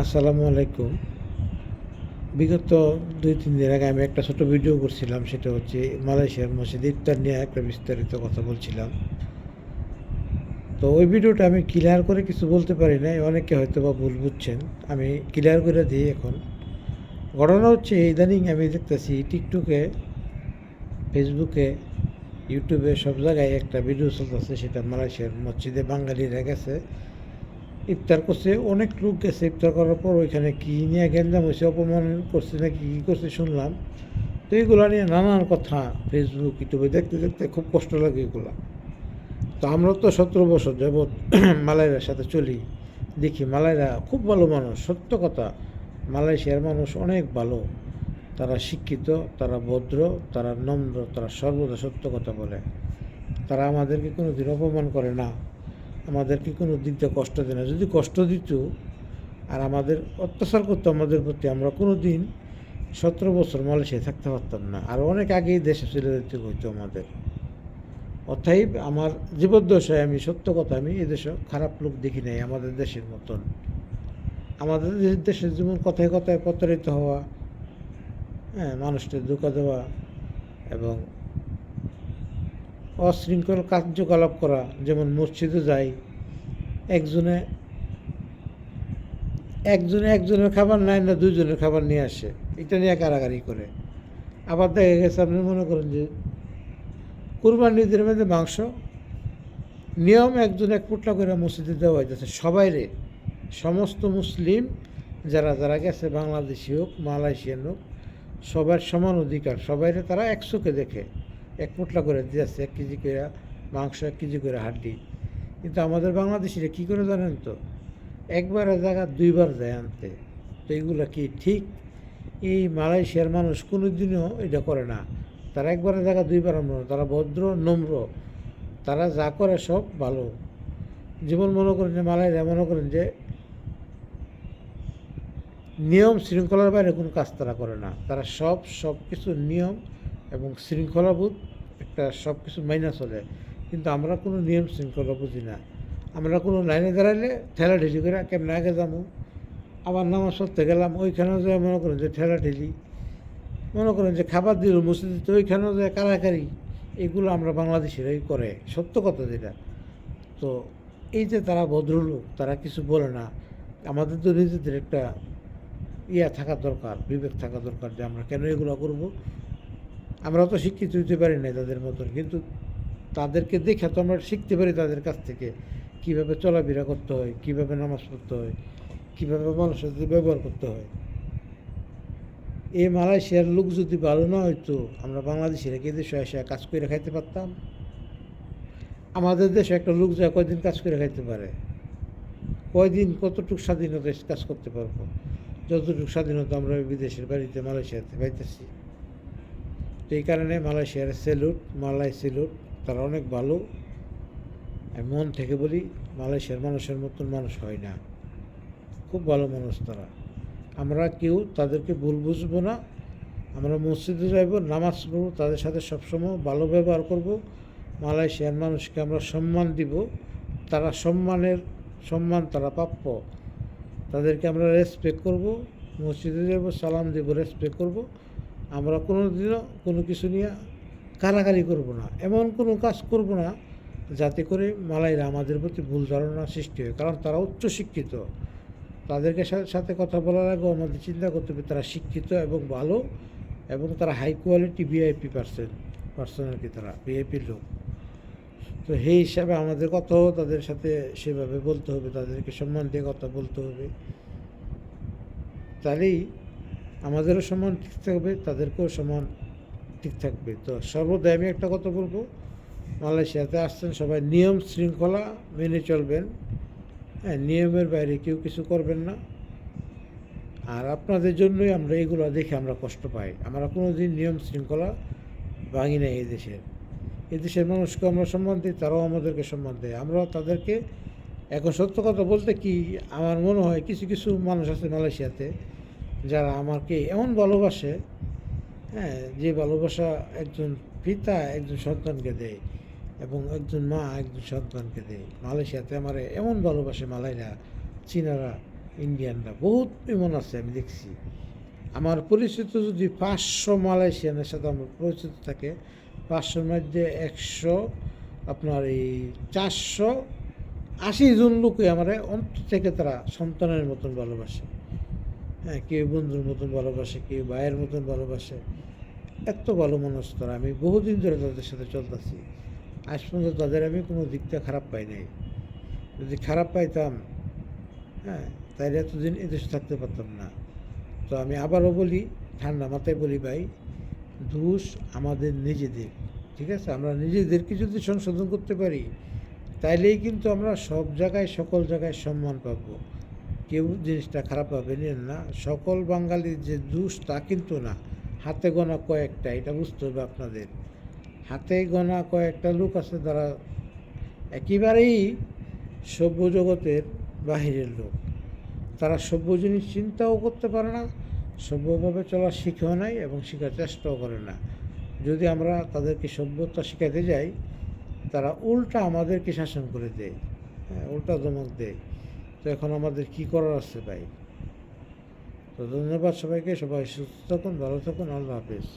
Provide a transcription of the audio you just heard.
আসসালামু আলাইকুম। বিগত ২-৩ দিন আগে আমি একটা ছোট ভিডিও করছিলাম। সেটা হচ্ছে মালয়েশিয়ার মসজিদে ইফতার নিয়ে একটা বিস্তারিত কথা বলছিলাম। তো ওই ভিডিওটা আমি ক্লিয়ার করে কিছু বলতে পারি নাই। অনেকে হয়তোবা ভুল বুঝছেন। আমি ক্লিয়ার করে দিই এখন। ঘটনা হচ্ছে ইদানিং আমি দেখতেছি টিকটকে, ফেসবুকে, ইউটিউবে সব জায়গায় একটা ভিডিও চলতেছে। সেটা মালয়েশিয়ার মসজিদে বাঙালিরা গেছে, ইফতার করছে। অনেক লোক গেছে ইফতার করার পর ওইখানে কী নিয়ে গ্যাঞ্জাম হয়েছে, অপমান করছে নাকি কী করছে শুনলাম। তো এইগুলো নিয়ে নানান কথা ফেসবুক, ইউটিউবে দেখতে দেখতে খুব কষ্ট লাগে এগুলো। তো আমরা তো 17 বছর যাবৎ মালয়ের সাথে চলি, দেখি মালয়রা খুব ভালো মানুষ। সত্য কথা, মালয়েশিয়ার মানুষ অনেক ভালো। তারা শিক্ষিত, তারা ভদ্র, তারা নম্র, তারা সর্বদা সত্য কথা বলে। তারা আমাদেরকে কোনো দিন অপমান করে না, আমাদেরকে কোনো দিক দিয়ে কষ্ট দেয় না। যদি কষ্ট দিত আর আমাদের অত্যাচার করতো আমাদের প্রতি, আমরা কোনো দিন 17 বছর মালয়েশিয়ায় থাকতে পারতাম না, আর অনেক আগেই দেশে চলে যেতে হইতো আমাদের। অতএব আমার জীবদ্দশায় আমি সত্য কথা, আমি এদেশে খারাপ লোক দেখি নাই আমাদের দেশের মতন। আমাদের দেশের যেমন কথায় কথায় প্রতারিত হওয়া, হ্যাঁ, মানুষকে ধোঁকা দেওয়া এবং অশৃঙ্খল কার্যকলাপ করা, যেমন মসজিদে যাই, একজনে একজনে একজনের খাবার নেয় না, দুইজনের খাবার নিয়ে আসে, এটা নিয়ে কারাগারি করে। আবার দেখা গেছে আপনি মনে করেন যে কুরবানির ঈদের মধ্যে মাংস নিয়ম একজন এক পুটলা করে মসজিদে দেওয়া হইতেছে সবাইরে, সমস্ত মুসলিম যারা যারা গেছে, বাংলাদেশি হোক মালয়েশিয়ান হোক, সবার সমান অধিকার। সবাইরে তারা একশোকে দেখে এক পুটলা করে দিয়েছে, 1 কেজি করে মাংস, 1 কেজি করে হাড্ডি। কিন্তু আমাদের বাংলাদেশিরা কী করে জানেন তো, একবারের জায়গা দুইবার যায় আনতে। তো এইগুলো কি ঠিক? এই মালয়েশিয়ার মানুষ কোনো দিনও এটা করে না। তারা একবারের জায়গা দুইবার আনবে না। তারা ভদ্র, নম্র, তারা যা করে সব ভালো। যেমন মনে করেন যে মালয়েরা মনে করেন যে নিয়ম শৃঙ্খলার বাইরে কোনো কাজ তারা করে না। তারা সব কিছু নিয়ম এবং শৃঙ্খলাবোধ একটা সব কিছু মাইনা চলে। কিন্তু আমরা কোনো নিয়ম শৃঙ্খলা বুঝি না। আমরা কোনো লাইনে দাঁড়াইলে ঠেলাঠেলি করে কেমন আগে যাবো, আবার নামাজ পড়তে গেলাম ওইখানেও যায় মনে করেন যে ঠেলাঠেলি, মনে করেন যে খাবার দিল মসজিদে, ওইখানেও যায় কারাকারি। এগুলো আমরা বাংলাদেশিরাই করে, সত্য কথা যেটা। তো এই যে তারা ভদ্রলোক, তারা কিছু বলে না। আমাদের তো নিজেদের একটা থাকা দরকার, বিবেক থাকা দরকার যে আমরা কেন এগুলো করব। আমরা তো শিক্ষিত হইতে পারি না তাদের মতন, কিন্তু তাদেরকে দেখে তো আমরা শিখতে পারি তাদের কাছ থেকে কীভাবে চলাফেরা করতে হয়, কীভাবে নামাজ পড়তে হয়, কীভাবে মানুষের সাথে ব্যবহার করতে হয়। এই মালয়েশিয়ার লোক যদি ভালো না হইতো, আমরা বাংলাদেশিরা কি দেশে এসে কাজ করে খাইতে পারতাম? আমাদের দেশে একটা লোক যা কয়দিন কাজ করে খাইতে পারে? কয়দিন কতটুকু স্বাধীনতা কাজ করতে পারবো? যতটুকু স্বাধীনতা আমরা বিদেশের বাড়িতে মালয়েশিয়াতে পাইতেছি। তো এই কারণে মালয়েশিয়ার স্যালুট, মালয় স্যালুট। তারা অনেক ভালো। আমি মন থেকে বলি, মালয়েশিয়ার মানুষের মতন মানুষ হয় না। খুব ভালো মানুষ তারা। আমরা কেউ তাদেরকে ভুল বুঝবো না। আমরা মসজিদে যাইব, নামাজ পড়ব, তাদের সাথে সবসময় ভালো ব্যবহার করব। মালয়েশিয়ার মানুষকে আমরা সম্মান দিব। তারা সম্মান তারা প্রাপ্য। তাদেরকে আমরা রেসপেক্ট করব। মসজিদে যাব, সালাম দেব, রেসপেক্ট করব। আমরা কোনো দিনও কোনো কিছু নিয়ে কারাকারি করব না, এমন কোনো কাজ করব না যাতে করে মালয়রা আমাদের প্রতি ভুল ধারণা সৃষ্টি হয়। কারণ তারা উচ্চশিক্ষিত। তাদেরকে সাথে কথা বলার আগেও আমাদের চিন্তা করতে হবে তারা শিক্ষিত এবং ভালো, এবং তারা হাই কোয়ালিটি ভিআইপি পার্সোনালিটি, তারা ভিআইপি লোক। তো সেই হিসাবে আমাদের কথাও তাদের সাথে সেভাবে বলতে হবে, তাদেরকে সম্মান দিয়ে কথা বলতে হবে। তাহলেই আমাদেরও সম্মান ঠিক থাকবে, তাদেরকেও সম্মান ঠিক থাকবে। তো সর্বদাই আমি একটা কথা বলবো, মালয়েশিয়াতে আসছেন সবাই নিয়ম শৃঙ্খলা মেনে চলবেন। হ্যাঁ, নিয়মের বাইরে কেউ কিছু করবেন না। আর আপনাদের জন্যই আমরা এইগুলো দেখে আমরা কষ্ট পাই। আমরা কোনো দিন নিয়ম শৃঙ্খলা ভাঙি না। এদেশের মানুষকে আমরা সম্মান দিই, তারাও আমাদেরকে সম্মান দেয়, আমরাও তাদেরকে। এখন সত্য কথা বলতে কি, আমার মনে হয় কিছু কিছু মানুষ আছে মালয়েশিয়াতে যারা আমাকে এমন ভালোবাসে, হ্যাঁ, যে ভালোবাসা একজন পিতা একজন সন্তানকে দেয় এবং একজন মা একজন সন্তানকে দেয়। মালয়েশিয়াতে আমার এমন ভালোবাসে মালাইরা, চীনারা, ইন্ডিয়ানরা বহুত এমন আছে, আমি দেখছি। আমার পরিচিত যদি 500 মালয়েশিয়ানের সাথে আমার পরিচিত থাকে, 500-র মধ্যে 100 আপনার এই 480 জন লোকই আমার অন্তর থেকে তারা সন্তানের মতন ভালোবাসে। হ্যাঁ, কেউ বন্ধুর মতন ভালোবাসে, কেউ ভাইয়ের মতন ভালোবাসে। এত ভালো মানুষ তারা, আমি বহুদিন ধরে তাদের সাথে চলতেছি। আজ পর্যন্ত তাদের আমি কোনো দিকটা খারাপ পাই নাই। যদি খারাপ পাইতাম, হ্যাঁ, তাইলে এতদিন এদেশে থাকতে পারতাম না। তো আমি আবারও বলি, ঠান্ডা মাথায় বলি ভাই, দোষ আমাদের নিজেদের। ঠিক আছে, আমরা নিজেদেরকে যদি সংশোধন করতে পারি, তাইলেই কিন্তু আমরা সব জায়গায় সকল জায়গায় সম্মান পাব। কেউ জিনিসটা খারাপ ভাবে নেন না। সকল বাঙালির যে দোষ তা কিন্তু না, হাতে গোনা কয়েকটা, এটা বুঝতে হবে আপনাদের। হাতে গোনা কয়েকটা লোক আছে যারা একেবারেই সভ্য জগতের বাহিরের লোক। তারা সভ্য জিনিস চিন্তাও করতে পারে না, সভ্যভাবে চলা শিখেও নাই এবং শেখার চেষ্টাও করে না। যদি আমরা তাদেরকে সভ্যতা শেখাতে যাই, তারা উল্টা আমাদেরকে শাসন করে দেয়, হ্যাঁ, উল্টা ধমক দেয়। তো এখন আমাদের কি করার আছে ভাই? তো ধন্যবাদ সবাইকে, সবাই সুস্থ থাকুন, ভালো থাকুন, আল্লাহ হাফেজ।